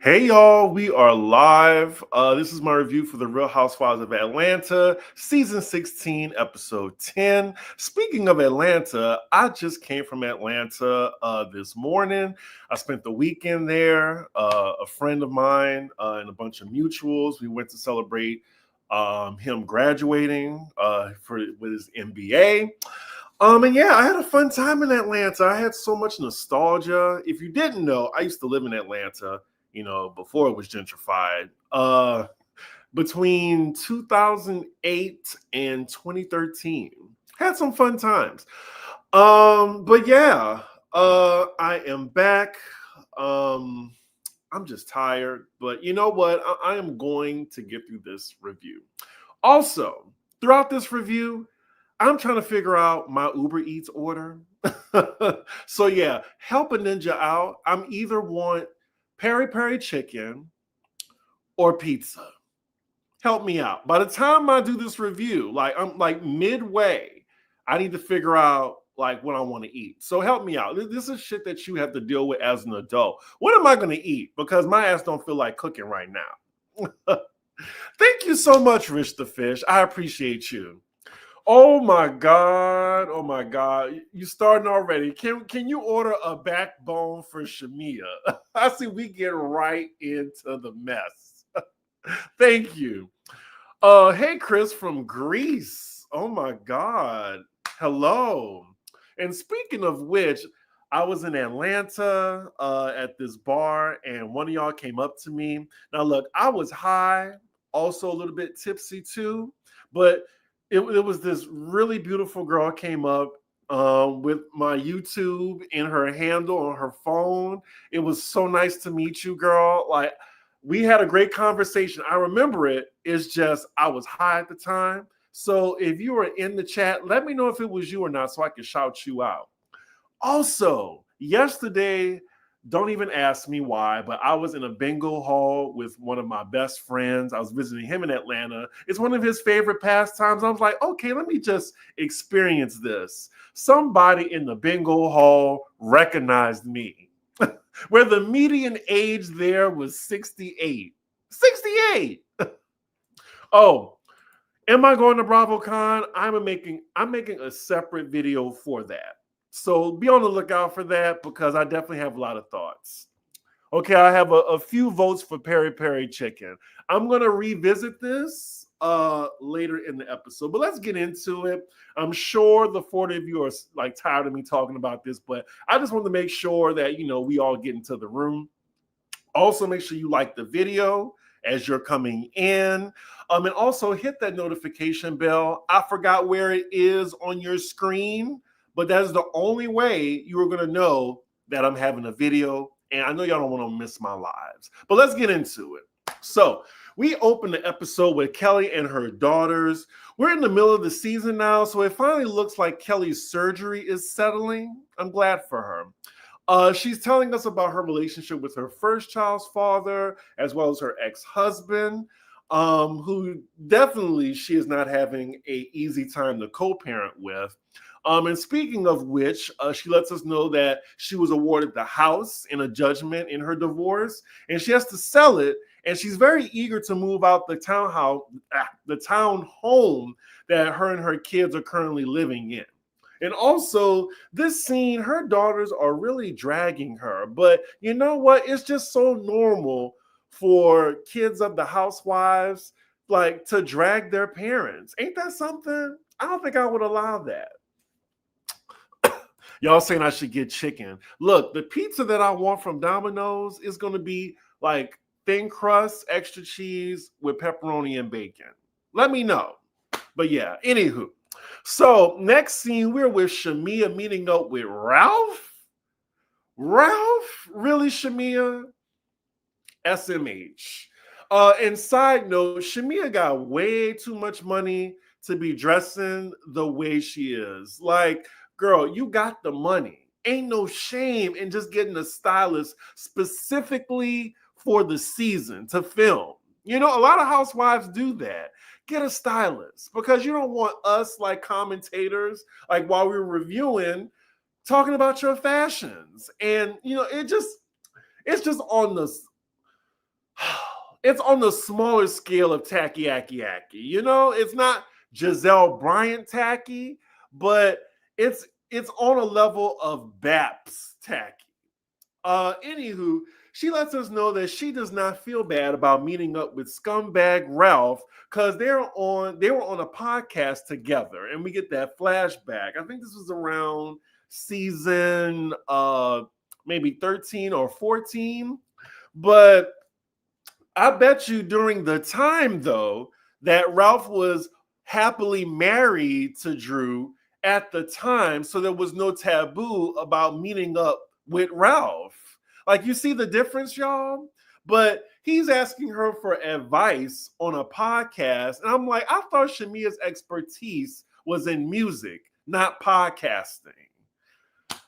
Hey y'all, we are live. This is my review for the Real Housewives of Atlanta, season 16, episode 10. Speaking of Atlanta, I just came from Atlanta this morning. I spent the weekend there. A friend of mine and a bunch of mutuals, we went to celebrate him graduating with his MBA. And yeah, I had a fun time in Atlanta. I had so much nostalgia. If you didn't know, I used to live in Atlanta, before it was gentrified. Between 2008 and 2013. Had some fun times. But yeah, I am back. I'm just tired, but you know what? I am going to get through this review. Also, throughout this review, I'm trying to figure out my Uber Eats order. So yeah, help a ninja out. I'm either want peri peri chicken or pizza. Help me out. By the time I do this review, I'm like midway, I need to figure out like what I want to eat. So help me out. This is shit that you have to deal with as an adult. What am I going to eat? Because my ass don't feel like cooking right now. Thank you so much, Rich the Fish. I appreciate you. Oh my God. Oh my God. You starting already. Can you order a backbone for Shamea? I see we get right into the mess. Thank you. Hey Chris from Greece. Oh my God. Hello. And speaking of which, I was in Atlanta at this bar, and one of y'all came up to me. Now, look, I was high, also a little bit tipsy too, but it was this really beautiful girl came up with my YouTube in her handle on her phone. It was so nice to meet you, girl. Like, we had a great conversation. I remember it. It's just I was high at the time. So if you were in the chat, let me know if it was you or not so I can shout you out. Also, yesterday, don't even ask me why, but I was in a bingo hall with one of my best friends. I was visiting him in Atlanta. It's one of his favorite pastimes. I was like, okay, let me just experience this. Somebody in the bingo hall recognized me, where the median age there was 68. 68. Oh, am I going to BravoCon? I'm making a separate video for that. So be on the lookout for that because I definitely have a lot of thoughts. Okay, I have a few votes for peri peri chicken. I'm gonna revisit this later in the episode, but let's get into it. I'm sure the 40 of you are like tired of me talking about this, but I just want to make sure that we all get into the room. Also, make sure you like the video as you're coming in. And also hit that notification bell. I forgot where it is on your screen, but that is the only way you are going to know that I'm having a video. And I know y'all don't want to miss my lives, but let's get into it. So we open the episode with Kelly and her daughters. We're in the middle of the season now, so it finally looks like Kelly's surgery is settling. I'm glad for her. She's telling us about her relationship with her first child's father, as well as her ex-husband, who definitely she is not having an easy time to co-parent with. And speaking of which, she lets us know that she was awarded the house in a judgment in her divorce, and she has to sell it. And she's very eager to move out the town home that her and her kids are currently living in. And also, this scene, her daughters are really dragging her. But you know what? It's just so normal for kids of the housewives, like, to drag their parents. Ain't that something? I don't think I would allow that. Y'all saying I should get chicken. Look, the pizza that I want from Domino's is going to be like thin crust, extra cheese with pepperoni and bacon. Let me know. But yeah, anywho. So next scene, we're with Shamea meeting up with Ralph. Ralph? Really, Shamea? SMH. And side note, Shamea got way too much money to be dressing the way she is. Like, girl, you got the money. Ain't no shame in just getting a stylist specifically for the season to film. A lot of housewives do that. Get a stylist because you don't want us like commentators, like while we're reviewing, talking about your fashions. And it's just on the it's on the smaller scale of tacky, yacky, yacky. You know, it's not Giselle Bryant tacky, but it's on a level of Baps tacky. Anywho, she lets us know that she does not feel bad about meeting up with scumbag Ralph because they were on a podcast together, and we get that flashback. I think this was around season maybe 13 or 14. But I bet you during the time though that Ralph was happily married to Drew at the time, so there was no taboo about meeting up with Ralph. Like, you see the difference, y'all? But he's asking her for advice on a podcast. And I'm like, I thought Shamea's expertise was in music, not podcasting.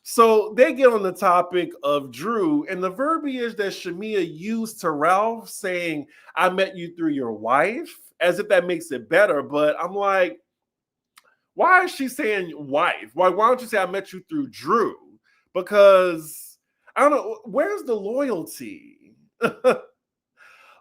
So they get on the topic of Drew, and the verbiage that Shamea used to Ralph, saying, I met you through your wife, as if that makes it better. But I'm like, why is she saying wife? Why don't you say I met you through Drew? Because I don't know, where's the loyalty?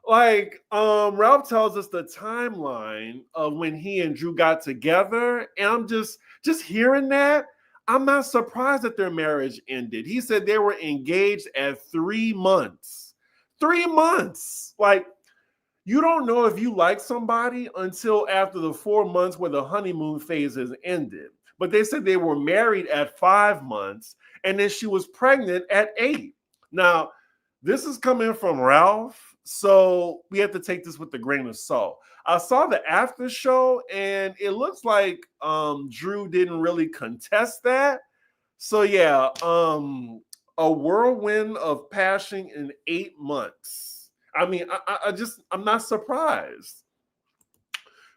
Like, Ralph tells us the timeline of when he and Drew got together, and I'm just hearing that, I'm not surprised that their marriage ended. He said they were engaged at 3 months. 3 months. Like, you don't know if you like somebody until after the 4 months where the honeymoon phase has ended. But they said they were married at 5 months, and then she was pregnant at 8. Now, this is coming from Ralph, so we have to take this with a grain of salt. I saw the after show, and it looks like Drew didn't really contest that. So yeah, a whirlwind of passion in 8 months. I mean, I'm not surprised.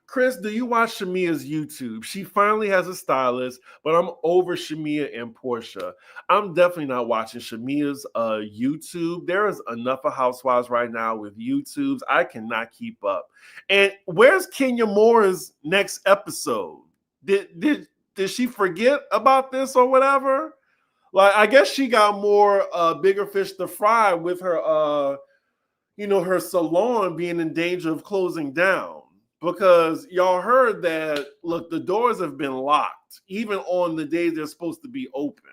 Chris, do you watch Shamea's YouTube? She finally has a stylist, but I'm over Shamea and Porsha. I'm definitely not watching Shamea's YouTube. There is enough of Housewives right now with YouTubes. I cannot keep up. And where's Kenya Moore's next episode? Did she forget about this or whatever? Like, I guess she got more bigger fish to fry with her her salon being in danger of closing down. Because y'all heard that, look, the doors have been locked, even on the days they're supposed to be open.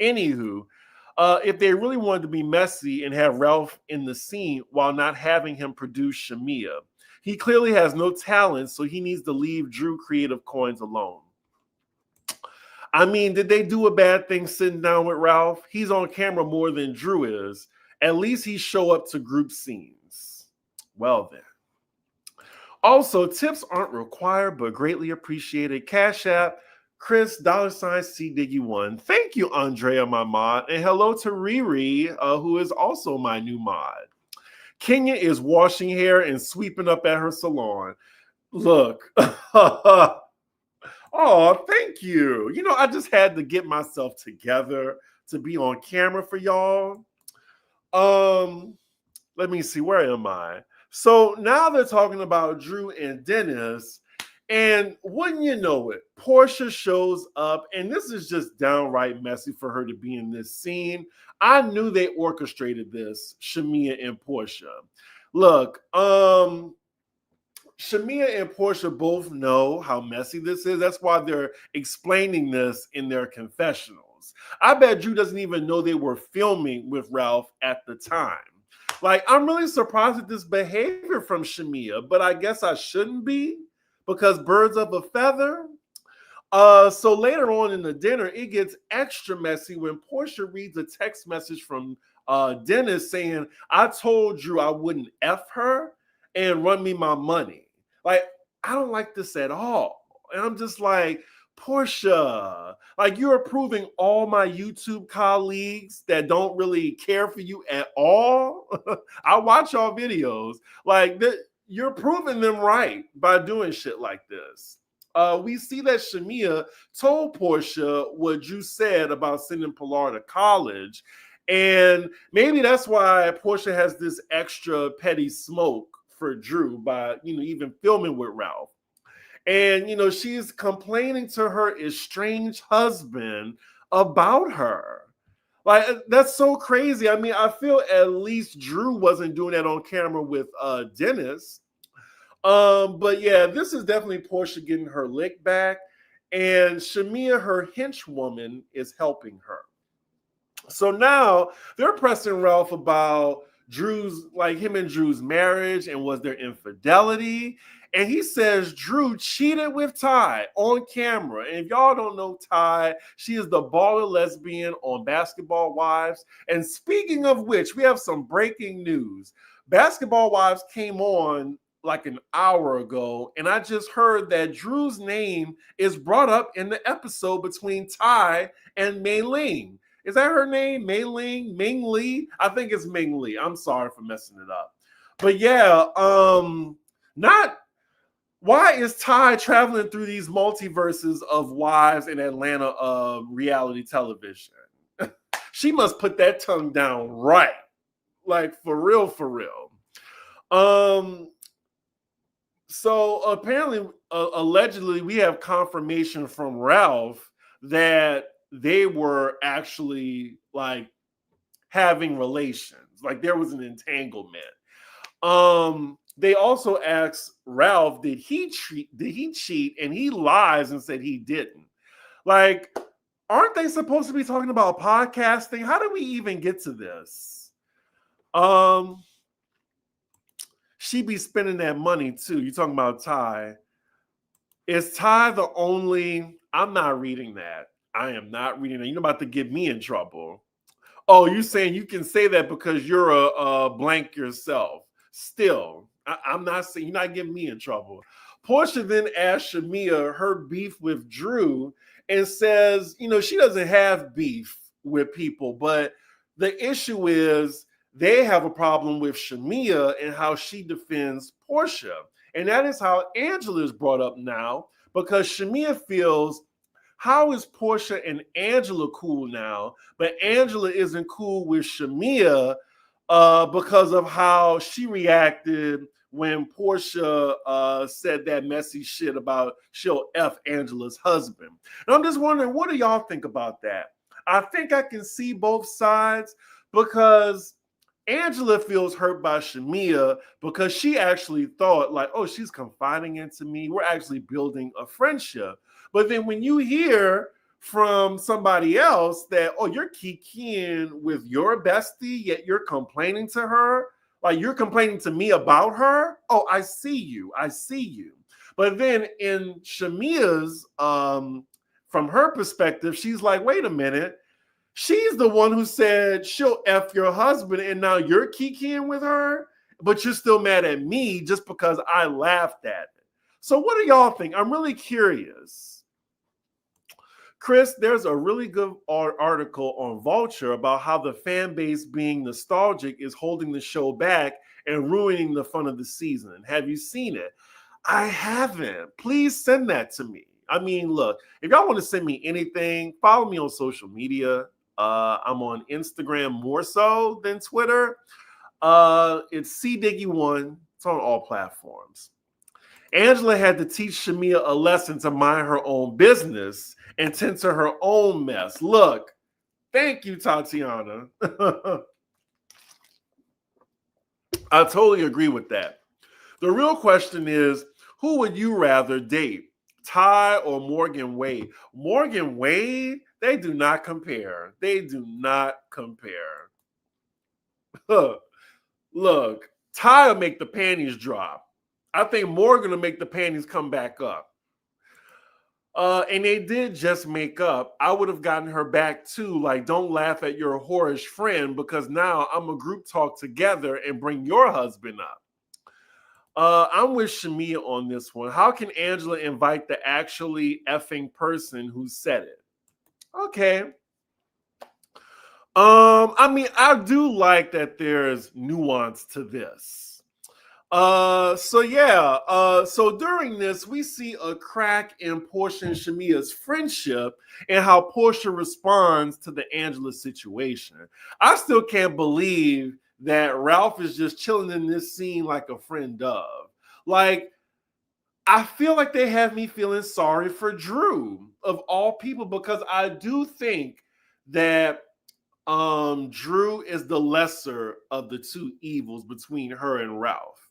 Anywho, if they really wanted to be messy and have Ralph in the scene while not having him produce Shamea, he clearly has no talent, so he needs to leave Drew Creative Coins alone. I mean, did they do a bad thing sitting down with Ralph? He's on camera more than Drew is. At least he show up to group scenes. Well then. Also, tips aren't required, but greatly appreciated. Cash App, Chris, $CDiggy1. Thank you, Andrea, my mod. And hello to Riri, who is also my new mod. Kenya is washing hair and sweeping up at her salon. Look. Oh, thank you. You know, I just had to get myself together to be on camera for y'all. Let me see. Where am I? So now they're talking about Drew and Dennis, and wouldn't you know it, Porsha shows up, and this is just downright messy for her to be in this scene. I knew they orchestrated this, Shamea and Porsha. Look, Shamea and Porsha both know how messy this is. That's why they're explaining this in their confessionals. I bet Drew doesn't even know they were filming with Ralph at the time. Like, I'm really surprised at this behavior from Shamea, but I guess I shouldn't be, because birds of a feather. So later on in the dinner, it gets extra messy when Porsha reads a text message from Dennis saying, I told Drew I wouldn't F her and run me my money. Like, I don't like this at all. And I'm just like, Porsha, like, you're approving all my YouTube colleagues that don't really care for you at all. I watch y'all videos. Like, you're proving them right by doing shit like this. We see that Shamea told Porsha what Drew said about sending Pilar to college. And maybe that's why Porsha has this extra petty smoke for Drew by, even filming with Ralph. And, she's complaining to her estranged husband about her. Like, that's so crazy. I mean, I feel at least Drew wasn't doing that on camera with Dennis. But yeah, this is definitely Porsha getting her lick back. And Shamea, her henchwoman, is helping her. So now they're pressing Ralph about Drew's, like him and Drew's marriage and was there infidelity. And he says Drew cheated with Ty on camera. And if y'all don't know Ty, she is the baller lesbian on Basketball Wives. And speaking of which, we have some breaking news. Basketball Wives came on like an hour ago, and I just heard that Drew's name is brought up in the episode between Ty and Mei Ling. Is that her name? Mei Ling? Ming Lee? I think it's Ming Lee. I'm sorry for messing it up. But yeah, not why is Ty traveling through these multiverses of wives in Atlanta reality television? She must put that tongue down right. Like for real, for real. So apparently, allegedly, we have confirmation from Ralph that they were actually like having relations, like there was an entanglement. They also asked Ralph, did he cheat? And he lies and said he didn't. Like, aren't they supposed to be talking about podcasting? How did we even get to this? She be spending that money too. You talking about Ty. Is Ty the only? I'm not reading that. I am not reading that. You're about to get me in trouble. Oh, you saying you can say that because you're a blank yourself. Still, I'm not saying, you're not getting me in trouble. Porsha then asked Shamea her beef with Drew and says, you know, she doesn't have beef with people, but the issue is they have a problem with Shamea and how she defends Porsha. And that is how Angela is brought up now, because Shamea feels, how is Porsha and Angela cool now, but Angela isn't cool with Shamea because of how she reacted when Porsha said that messy shit about she'll F Angela's husband. And I'm just wondering, what do y'all think about that? I think I can see both sides, because Angela feels hurt by Shamea because she actually thought like, oh, she's confiding into me. We're actually building a friendship. But then when you hear from somebody else that, oh, you're kikiing with your bestie, yet you're complaining to her, like you're complaining to me about her. Oh, I see you. I see you. But then in Shamea's, from her perspective, she's like, wait a minute. She's the one who said she'll F your husband, and now you're kikiing with her, but you're still mad at me just because I laughed at it. So what do y'all think? I'm really curious. Chris, there's a really good article on Vulture about how the fan base being nostalgic is holding the show back and ruining the fun of the season. Have you seen it? I haven't. Please send that to me. I mean, look, if y'all want to send me anything, follow me on social media. I'm on Instagram more so than Twitter. It's CDiggy1. It's on all platforms. Angela had to teach Shamea a lesson to mind her own business and tend to her own mess. Look, thank you, Tatiana. I totally agree with that. The real question is, who would you rather date, Ty or Morgan Wade? Morgan Wade, they do not compare. They do not compare. Look, Ty will make the panties drop. I think Morgan will make the panties come back up. And they did just make up. I would have gotten her back too. Like, don't laugh at your whorish friend, because now I'm a group talk together and bring your husband up. I'm with Shamea on this one. How can Angela invite the actually effing person who said it? Okay. I mean, I do like that there's nuance to this. So during this, we see a crack in Porsha and Shamea's friendship and how Porsha responds to the Angela situation. I still can't believe that Ralph is just chilling in this scene like a friend of. Like, I feel like they have me feeling sorry for Drew, of all people, because I do think that Drew is the lesser of the two evils between her and Ralph.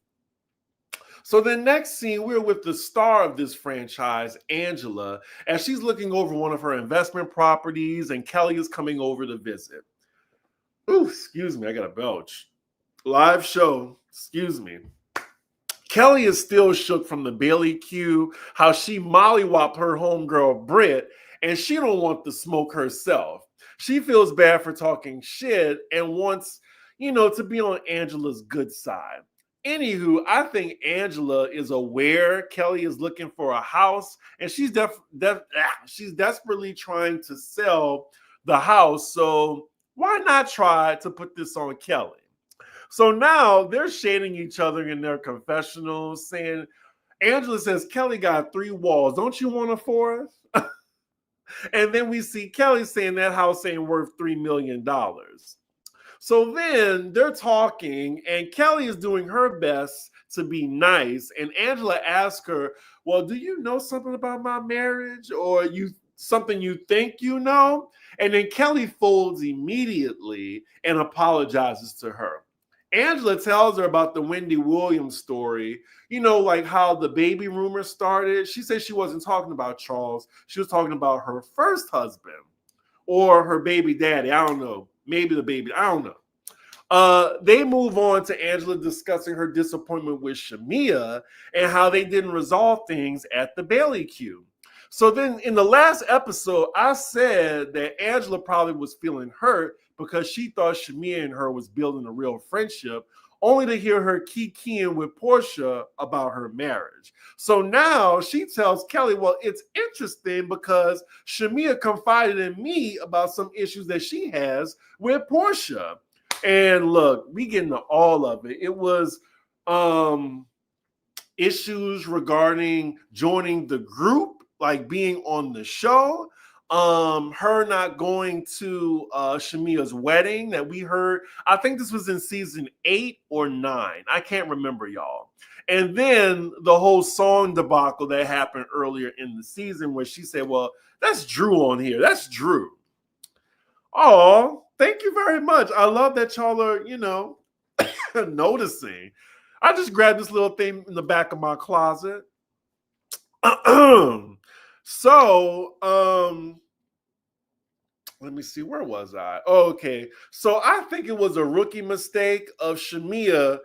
So the next scene, we're with the star of this franchise, Angela, as she's looking over one of her investment properties, and Kelly is coming over to visit. Ooh, excuse me, I got a belch. Live show, excuse me. Kelly is still shook from the Bailey Q, how she mollywopped her homegirl Britt, and she don't want the smoke herself. She feels bad for talking shit and wants, to be on Angela's good side. Anywho, I think Angela is aware Kelly is looking for a house, and she's she's desperately trying to sell the house. So why not try to put this on Kelly? So now they're shading each other in their confessionals, saying, Angela says, Kelly got 3 walls. Don't you want a 4th? And then we see Kelly saying that house ain't worth $3 million. So then they're talking, and Kelly is doing her best to be nice. And Angela asks her, well, do you know something about my marriage, or something you think you know? And then Kelly folds immediately and apologizes to her. Angela tells her about the Wendy Williams story, like how the baby rumor started. She said she wasn't talking about Charles. She was talking about her first husband or her baby daddy. I don't know. Maybe the baby. I don't know. They move on to Angela discussing her disappointment with Shamea and how they didn't resolve things at the Bailey Q. So then in the last episode, I said that Angela probably was feeling hurt because she thought Shamea and her was building a real friendship, only to hear her kikiing with Porsha about her marriage. So now she tells Kelly, well, it's interesting because Shamea confided in me about some issues that she has with Porsha. And look, we get into all of it. It was issues regarding joining the group, like being on the show, her not going to Shamea's wedding that we heard. I think this was in season 8 or 9. I can't remember, y'all. And then the whole song debacle that happened earlier in the season where she said, well, that's Drew on here. That's Drew. Oh, thank you very much. I love that y'all are, noticing. I just grabbed this little thing in the back of my closet. So, let me see, where was I? Oh, okay. So I think it was a rookie mistake of Shamea,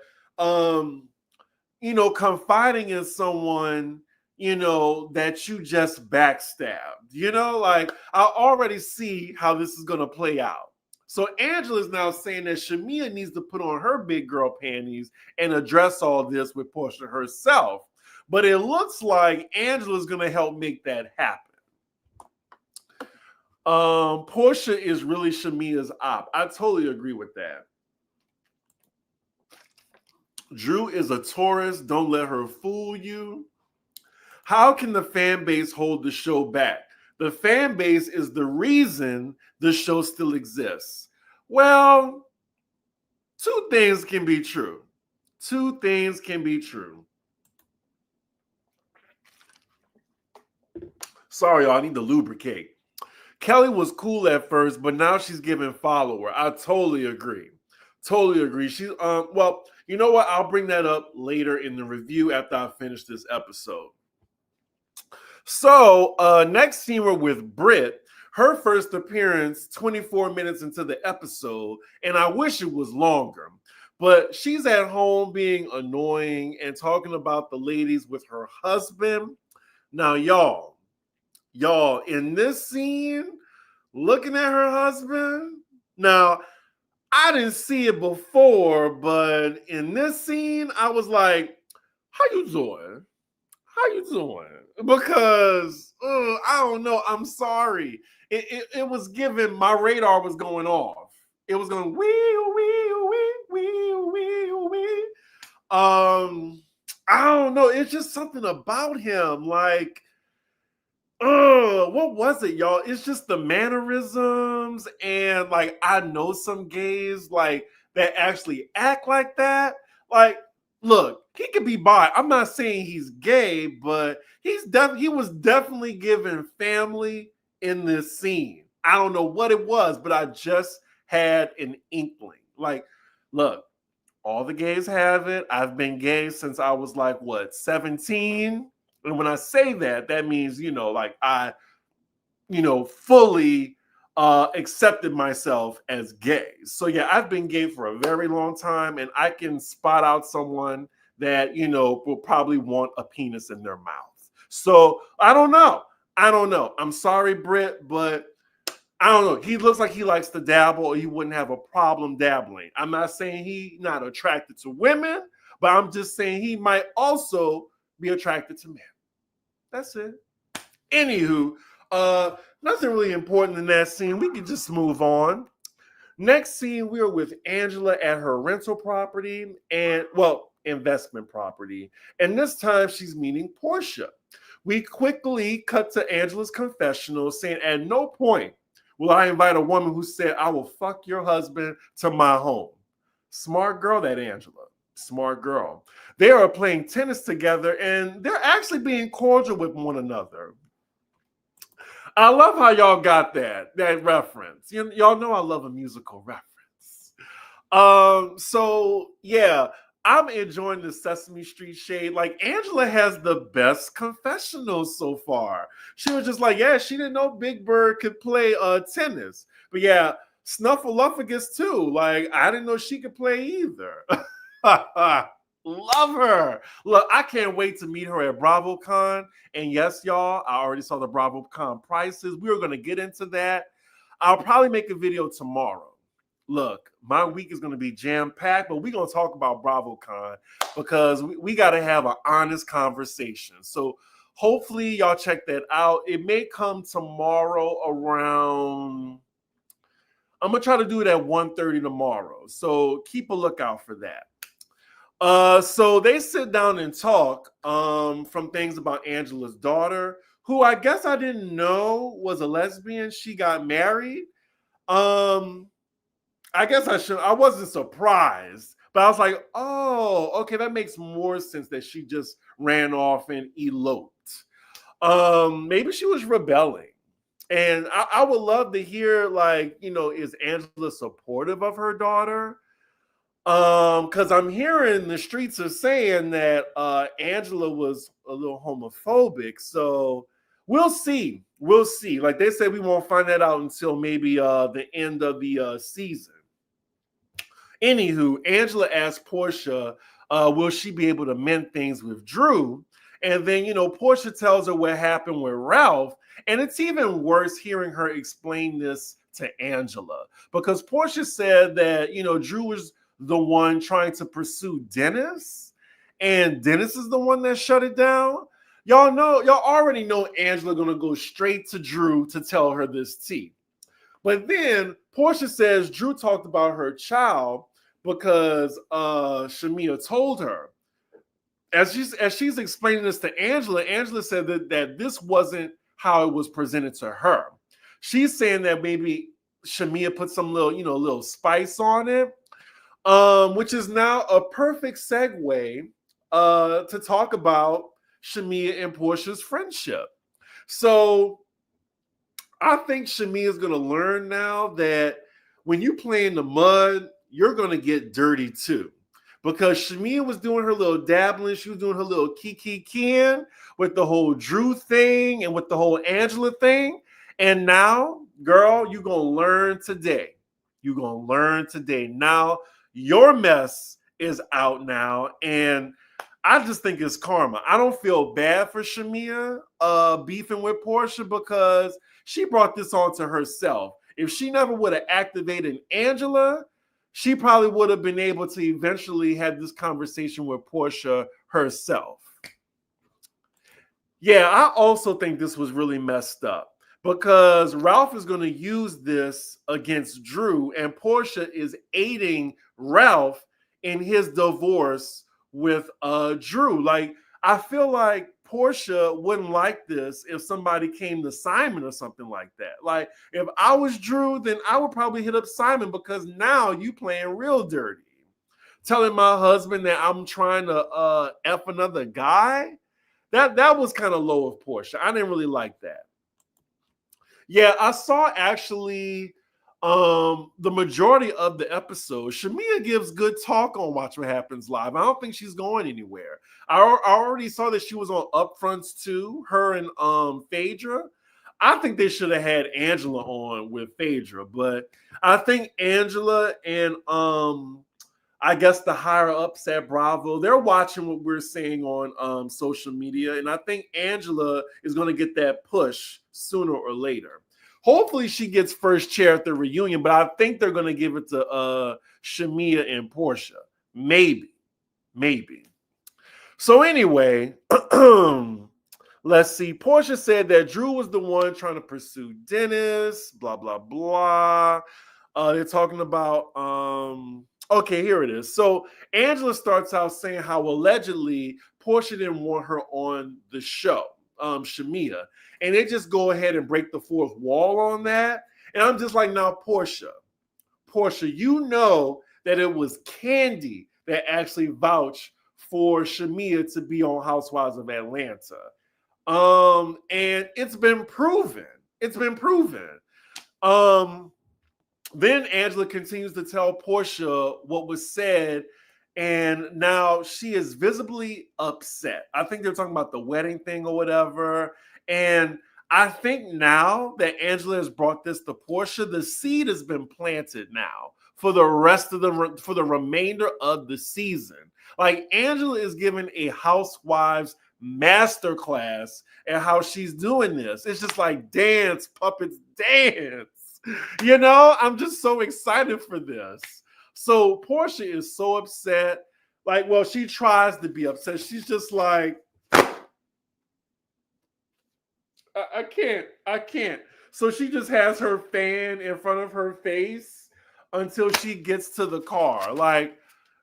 confiding in someone, that you just backstabbed. Like I already see how this is going to play out. So Angela's now saying that Shamea needs to put on her big girl panties and address all this with Porsha herself. But it looks like Angela's going to help make that happen. Porsha is really Shamea's op. I totally agree with that. Drew is a Taurus. Don't let her fool you. How can the fan base hold the show back? The fan base is the reason the show still exists. Well, 2 things can be true. 2 things can be true. Sorry, y'all, I need to lubricate. Kelly was cool at first, but now she's giving follower. I totally agree. Totally agree. She well, you know what? I'll bring that up later in the review after I finish this episode. So, next scene we're with Britt. Her first appearance 24 minutes into the episode, and I wish it was longer. But she's at home being annoying and talking about the ladies with her husband. Now, y'all, in this scene, looking at her husband, now, I didn't see it before, but in this scene, I was like, how you doing? How you doing? Because, I don't know, I'm sorry. It was given, my radar was going off. It was going, wee, wee, wee, wee, wee, wee. I don't know, it's just something about him, like, what was it, y'all? It's just the mannerisms, and like I know some gays like that actually act like that. Like, look, he could be bi. I'm not saying he's gay, but he was definitely given family in this scene. I don't know what it was, but I just had an inkling. Like, look, all the gays have it. I've been gay since I was like, 17? And when I say that, that means, like I, fully accepted myself as gay. So yeah, I've been gay for a very long time, and I can spot out someone that, will probably want a penis in their mouth. So I don't know. I'm sorry, Britt, but I don't know. He looks like he likes to dabble, or he wouldn't have a problem dabbling. I'm not saying he's not attracted to women, but I'm just saying he might also be attracted to men. That's it. Anywho, nothing really important in that scene. We can just move on. Next scene, we are with Angela at her rental property and, investment property. And this time she's meeting Porsha. We quickly cut to Angela's confessional saying, at no point will I invite a woman who said, I will fuck your husband to my home. Smart girl, that Angela. Smart girl. They are playing tennis together, and they're actually being cordial with one another. I love how y'all got that reference. Y'all know I love a musical reference. So yeah, I'm enjoying the Sesame Street shade. Like, Angela has the best confessionals so far. She was just like, yeah, she didn't know Big Bird could play tennis. But yeah, Snuffleupagus too. Like, I didn't know she could play either. Love her. Look, I can't wait to meet her at BravoCon. And yes, y'all, I already saw the BravoCon prices. We are going to get into that. I'll probably make a video tomorrow. Look, my week is going to be jam-packed, but we're going to talk about BravoCon because we got to have an honest conversation. So hopefully y'all check that out. It may come tomorrow around, I'm going to try to do it at 1:30 tomorrow. So keep a lookout for that. So they sit down and talk from things about Angela's daughter, who I guess I didn't know was a lesbian. She got married. I guess I wasn't surprised, but I was like, oh, okay, that makes more sense that she just ran off and eloped. Maybe she was rebelling. And I would love to hear, like, is Angela supportive of her daughter? Because I'm hearing the streets are saying that Angela was a little homophobic. So we'll see. We'll see. Like they said, we won't find that out until maybe the end of the season. Anywho, Angela asked Porsha, will she be able to mend things with Drew? And then, Porsha tells her what happened with Ralph. And it's even worse hearing her explain this to Angela. Because Porsha said that, Drew was the one trying to pursue Dennis, and Dennis is the one that shut it down. Y'all already know Angela gonna go straight to Drew to tell her this tea. But then Porsha says Drew talked about her child because Shamea told her. As she's explaining this to Angela, Angela said that this wasn't how it was presented to her. She's saying that maybe Shamea put some little spice on it. Which is now a perfect segue to talk about Shamea and Porsha's friendship. So I think Shamea is going to learn now that when you play in the mud, you're going to get dirty too. Because Shamea was doing her little dabbling, she was doing her little kiki with the whole Drew thing and with the whole Angela thing. And now, girl, you're going to learn today. You're going to learn today. Now, your mess is out now, and I just think it's karma. I don't feel bad for Shamea beefing with Porsha because she brought this on to herself. If she never would have activated Angela, she probably would have been able to eventually have this conversation with Porsha herself. Yeah, I also think this was really messed up because Ralph is going to use this against Drew, and Porsha is aiding Ralph in his divorce with Drew. Like, I feel like Porsha wouldn't like this if somebody came to Simon or something like that. Like, if I was Drew, then I would probably hit up Simon because now you playing real dirty. Telling my husband that I'm trying to F another guy, that was kind of low of Porsha. I didn't really like that. Yeah, I saw actually The majority of the episode, Shamea gives good talk on Watch What Happens Live. I don't think she's going anywhere. I already saw that she was on Upfronts too, her and Phaedra. I think they should have had Angela on with Phaedra, but I think Angela and I guess the higher ups at Bravo, they're watching what we're saying on social media, and I think Angela is going to get that push sooner or later. Hopefully she gets first chair at the reunion, but I think they're going to give it to Shamea and Porsha. Maybe. So anyway, let's see. Porsha said that Drew was the one trying to pursue Dennis, blah, blah, blah. They're talking about, okay, here it is. So Angela starts out saying how allegedly Porsha didn't want her on the show, Shamea. And they just go ahead and break the fourth wall on that. And I'm just like, now, Porsha, you know that it was Candy that actually vouched for Shamea to be on Housewives of Atlanta. And it's been proven. Then Angela continues to tell Porsha what was said, and now she is visibly upset. I think they're talking about the wedding thing or whatever. And I think now that Angela has brought this to Porsha, the seed has been planted now for the remainder of the season. Like, Angela is giving a Housewives masterclass and how she's doing this. It's just like dance, puppets, dance. You know, I'm just so excited for this. So Porsha is so upset. Like, well, she tries to be upset. She's just like, I can't. So she just has her fan in front of her face until she gets to the car. Like,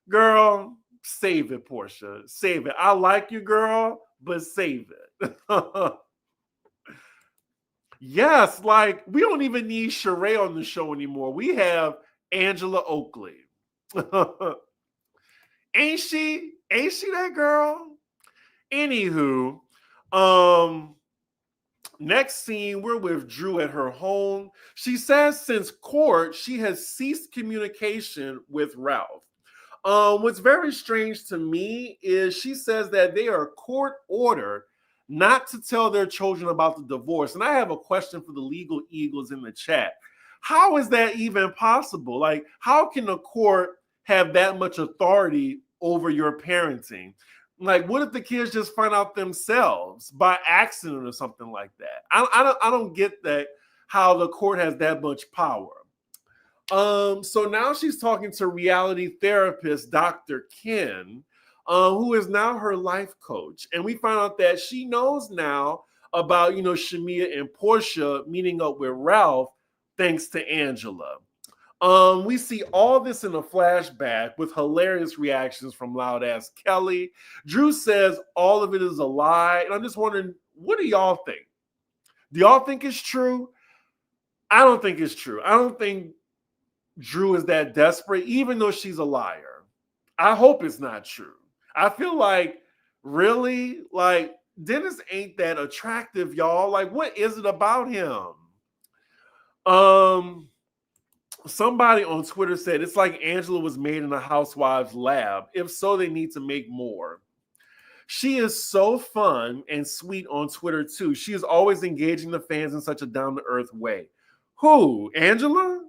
girl, save it, Porsha. Save it. I like you, girl, but save it. Yes, like, we don't even need Sheree on the show anymore. We have Angela Oakley. Ain't she that girl? Anywho, next scene, we're with Drew at her home. She says since court, she has ceased communication with Ralph. What's very strange to me is she says that they are court ordered not to tell their children about the divorce. And I have a question for the legal eagles in the chat. How is that even possible? Like, how can the court have that much authority over your parenting? Like, what if the kids just find out themselves by accident or something like that? I don't get that, how the court has that much power. So now she's talking to reality therapist Dr. Ken, who is now her life coach. And we find out that she knows now about, Shamea and Porsha meeting up with Ralph thanks to Angela. We see all this in a flashback with hilarious reactions from loud ass Kelly. Drew says all of it is a lie. And I'm just wondering, what do y'all think? Do y'all think it's true? I don't think it's true. I don't think Drew is that desperate, even though she's a liar. I hope it's not true. I feel like, really, like, Dennis ain't that attractive, y'all. Like, what is it about him? Somebody on Twitter said it's like Angela was made in a housewives lab. If so, they need to make more. She is so fun and sweet on Twitter too. She is always engaging the fans in such a down-to-earth way. Who? Angela?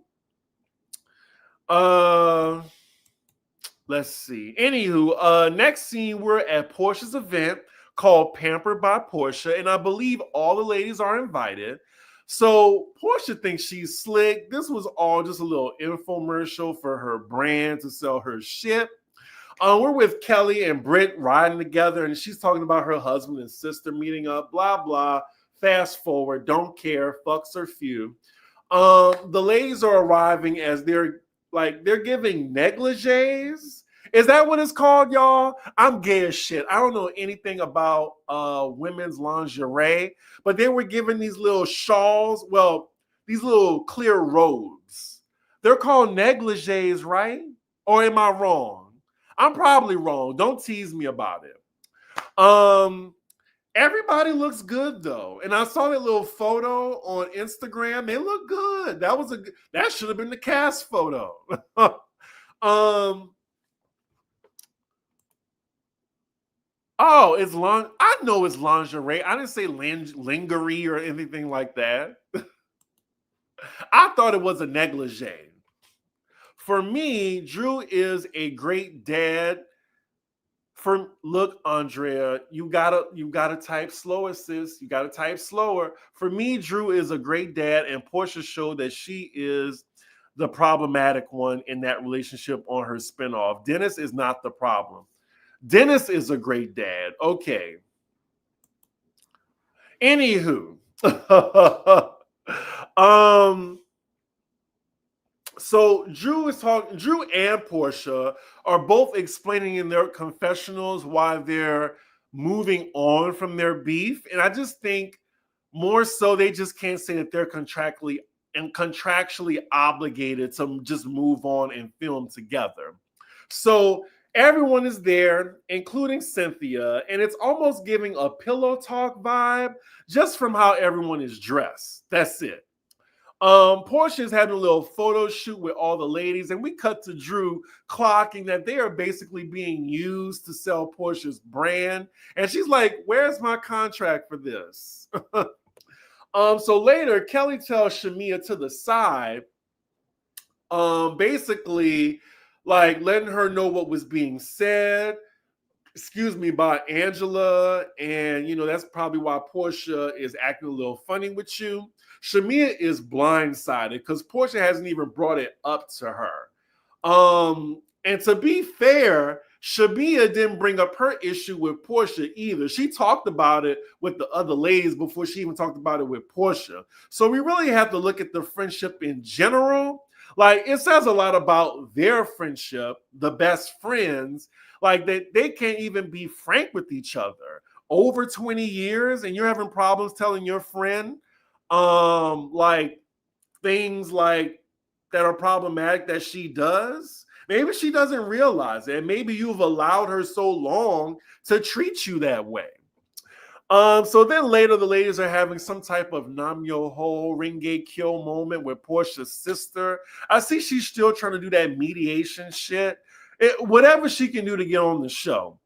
Let's see. Anywho, next scene, we're at Porsha's event called Pampered by Porsha, and I believe all the ladies are invited. So Porsha thinks she's slick. This was all just a little infomercial for her brand to sell her shit. We're with Kelly and Britt riding together, and she's talking about her husband and sister meeting up, blah, blah. Fast forward, don't care, fucks are few. The ladies are arriving as they're giving negligees. Is that what it's called, y'all? I'm gay as shit. I don't know anything about women's lingerie, but they were giving these little shawls, these little clear robes. They're called negligees, right? Or am I wrong? I'm probably wrong. Don't tease me about it. Everybody looks good though, and I saw that little photo on Instagram. They look good. That should have been the cast photo. Oh, it's long. I know it's lingerie. I didn't say lingerie or anything like that. I thought it was a negligee. For me, Drew is a great dad. Look, Andrea, you gotta type slower, sis. You gotta type slower. For me, Drew is a great dad, and Porsha showed that she is the problematic one in that relationship on her spinoff. Dennis is not the problem. Dennis is a great dad. Okay. Anywho. So Drew and Porsha are both explaining in their confessionals why they're moving on from their beef. And I just think more so they just can't say that they're contractually obligated to just move on and film together. So everyone is there, including Cynthia, and it's almost giving a pillow talk vibe just from how everyone is dressed. That's it. Porsha is having a little photo shoot with all the ladies, and we cut to Drew clocking that they are basically being used to sell Porsha's brand. And she's like, "Where's my contract for this?" So later, Kelly tells Shamea to the side, basically like letting her know what was being said, by Angela. And, that's probably why Porsha is acting a little funny with you. Shamea is blindsided because Porsha hasn't even brought it up to her. And to be fair, Shamea didn't bring up her issue with Porsha either. She talked about it with the other ladies before she even talked about it with Porsha. So we really have to look at the friendship in general. Like, it says a lot about their friendship, the best friends, like they can't even be frank with each other. Over 20 years and you're having problems telling your friend like things like that are problematic that she does. Maybe she doesn't realize it. Maybe you've allowed her so long to treat you that way. So then later the ladies are having some type of Nam Yo Ho Ringe Kyo moment with Porsha's sister. I see she's still trying to do that mediation shit. Whatever she can do to get on the show.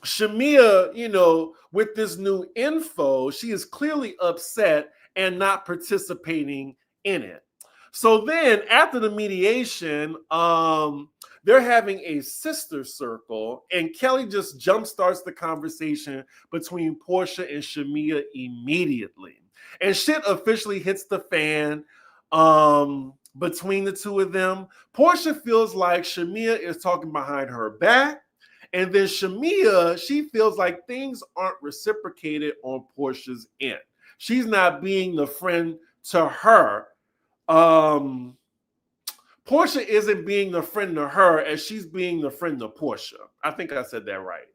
Shamea, with this new info, she is clearly upset and not participating in it. So then after the mediation, they're having a sister circle, and Kelly just jumpstarts the conversation between Porsha and Shamea immediately. And shit officially hits the fan between the two of them. Porsha feels like Shamea is talking behind her back. And then Shamea, she feels like things aren't reciprocated on Porsha's end. She's not being the friend to her. Porsha isn't being the friend to her as she's being the friend to Porsha. I think I said that right.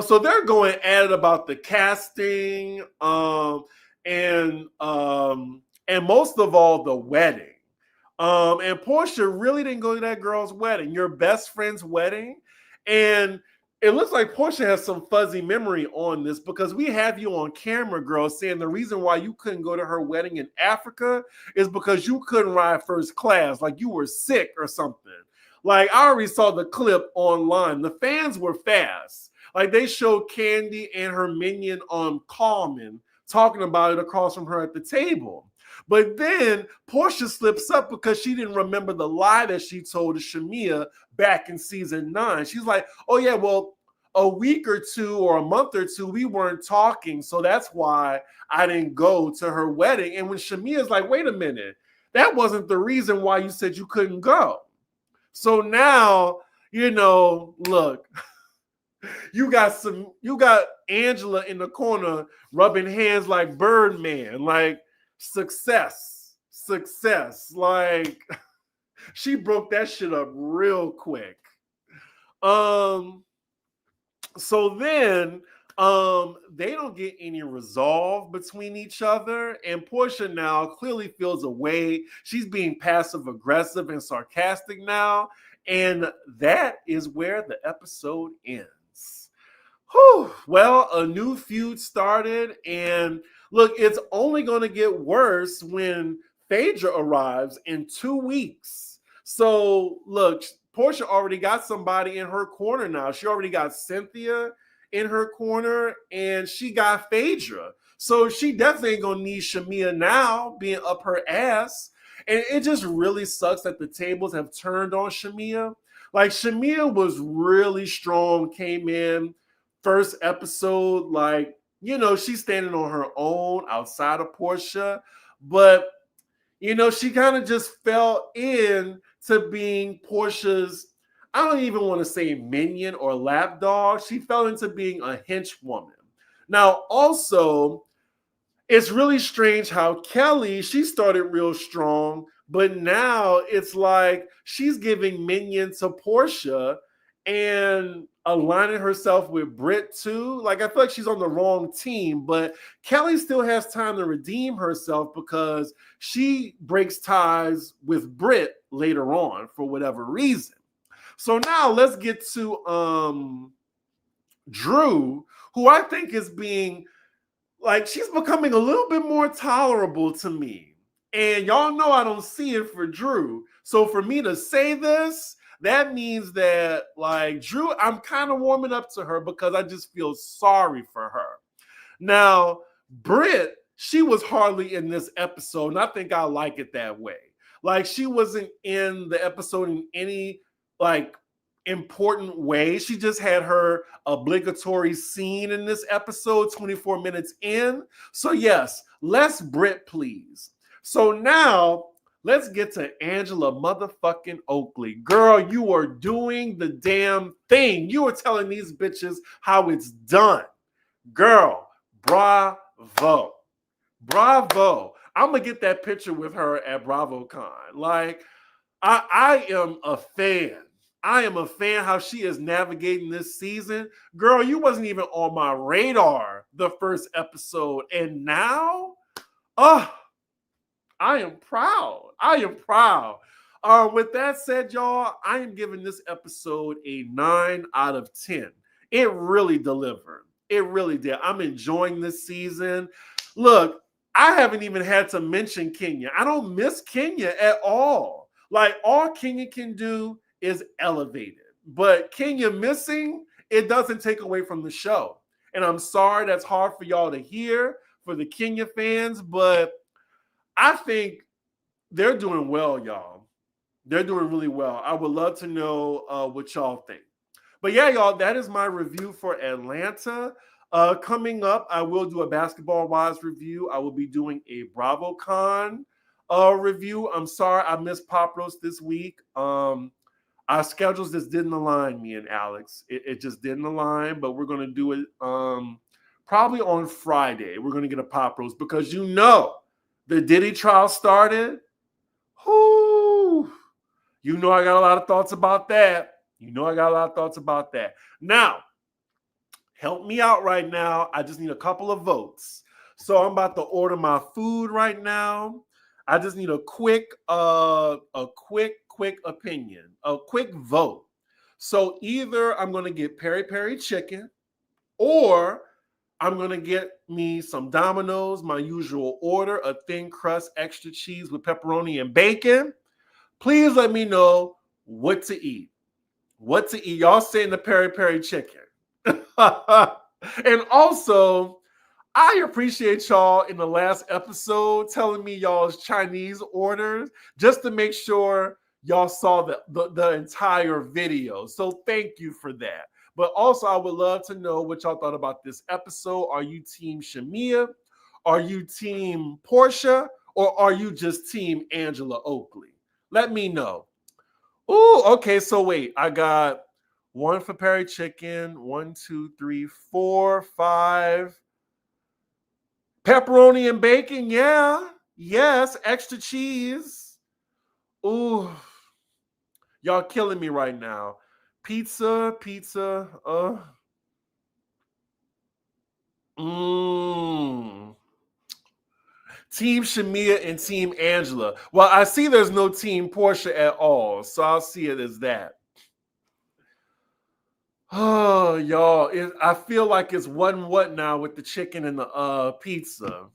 So they're going at it about the casting and most of all, the wedding. And Porsha really didn't go to that girl's wedding, your best friend's wedding. And it looks like Porsha has some fuzzy memory on this because we have you on camera, girl, saying the reason why you couldn't go to her wedding in Africa is because you couldn't ride first class, like you were sick or something. Like, I already saw the clip online. The fans were fast. Like, they showed Candy and her minion Carmen talking about it across from her at the table. But then Porsha slips up because she didn't remember the lie that she told to Shamea back in season 9. She's like, oh yeah, well, a week or two or a month or two, we weren't talking. So that's why I didn't go to her wedding. And when Shamea's like, wait a minute, that wasn't the reason why you said you couldn't go. So now, look, you got Angela in the corner rubbing hands like Birdman, like, success. Like, she broke that shit up real quick. So then they don't get any resolve between each other, and Porsha now clearly feels a way. She's being passive aggressive and sarcastic now, and that is where the episode ends. Whew. Well, a new feud started, and look, it's only going to get worse when Phaedra arrives in 2 weeks. So, look, Porsha already got somebody in her corner now. She already got Cynthia in her corner, and she got Phaedra. So she definitely ain't gonna need Shamea now being up her ass. And it just really sucks that the tables have turned on Shamea. Like Shamea was really strong, came in first episode, like, she's standing on her own outside of Porsha, but she kind of just fell in to being Porsha's, I don't even want to say minion or lapdog. She fell into being a henchwoman. Now, also, it's really strange how Kelly, she started real strong, but now it's like she's giving minion to Porsha and aligning herself with Britt too. Like, I feel like she's on the wrong team, but Kelly still has time to redeem herself because she breaks ties with Britt later on for whatever reason. So now let's get to Drew, who I think is being, like, she's becoming a little bit more tolerable to me. And y'all know I don't see it for Drew. So for me to say this, that means that, like, Drew, I'm kind of warming up to her because I just feel sorry for her. Now, Britt, she was hardly in this episode, and I think I like it that way. Like, she wasn't in the episode in any, like, important way. She just had her obligatory scene in this episode, 24 minutes in. So yes, less Britt, please. So now let's get to Angela motherfucking Oakley. Girl, you are doing the damn thing. You are telling these bitches how it's done. Girl, bravo. Bravo. I'm going to get that picture with her at BravoCon. Like, I am a fan. I am a fan how she is navigating this season. Girl, you wasn't even on my radar the first episode. And now, I am proud. I am proud. With that said, y'all, I am giving this episode a 9 out of 10. It really delivered. It really did. I'm enjoying this season. Look, I haven't even had to mention Kenya. I don't miss Kenya at all. Like, all Kenya can do is elevated. But Kenya missing, it doesn't take away from the show. And I'm sorry that's hard for y'all to hear, for the Kenya fans, but I think they're doing well, y'all. They're doing really well. I would love to know what y'all think. But yeah, y'all, that is my review for Atlanta. Coming up, I will do a basketball-wise review. I will be doing a BravoCon review. I'm sorry I missed Pop Roast this week. Our schedules just didn't align, me and Alex. It just didn't align, but we're going to do it probably on Friday. We're going to get a Pop Roast because the Diddy trial started. Whoo! You know I got a lot of thoughts about that. Now, help me out right now. I just need a couple of votes. So I'm about to order my food right now. I just need a quick opinion, a quick vote. So either I'm going to get peri-peri chicken, or I'm going to get me some Domino's, my usual order, a thin crust, extra cheese with pepperoni and bacon. Please let me know what to eat. Y'all saying the peri-peri chicken. And also, I appreciate y'all in the last episode telling me y'all's Chinese orders just to make sure y'all saw the entire video. So thank you for that. But also, I would love to know what y'all thought about this episode. Are you team Shamea? Are you team Porsha? Or are you just team Angela Oakley? Let me know. Ooh, okay, so wait. I got 1 for peri chicken, 1, 2, 3, 4, 5. Pepperoni and bacon, yeah. Yes, extra cheese. Ooh. Y'all killing me right now. Pizza. Team Shamea and Team Angela. Well, I see there's no Team Porsha at all, so I'll see it as that. Oh, y'all, I feel like it's what now with the chicken and the pizza.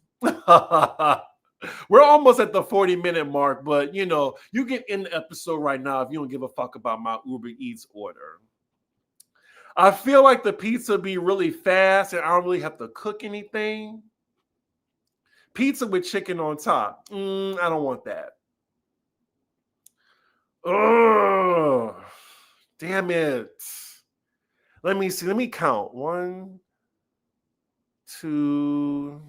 We're almost at the 40-minute mark, but you know, you get in the episode right now if you don't give a fuck about my Uber Eats order. I feel like the pizza be really fast and I don't really have to cook anything. Pizza with chicken on top. I don't want that. Oh, damn it. Let me see. Let me count. 1, 2,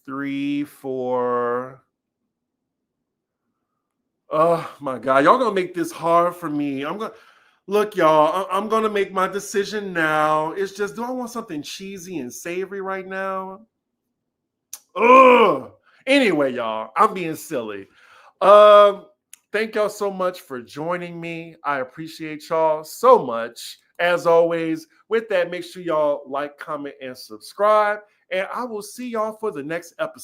3, 4. Oh my God. Y'all gonna make this hard for me. Look, y'all, I'm gonna make my decision now. It's just, do I want something cheesy and savory right now? Ugh. Anyway, y'all, I'm being silly. Um, Thank y'all so much for joining me. I appreciate y'all so much. As always, with that, make sure y'all like, comment, and subscribe. And I will see y'all for the next episode.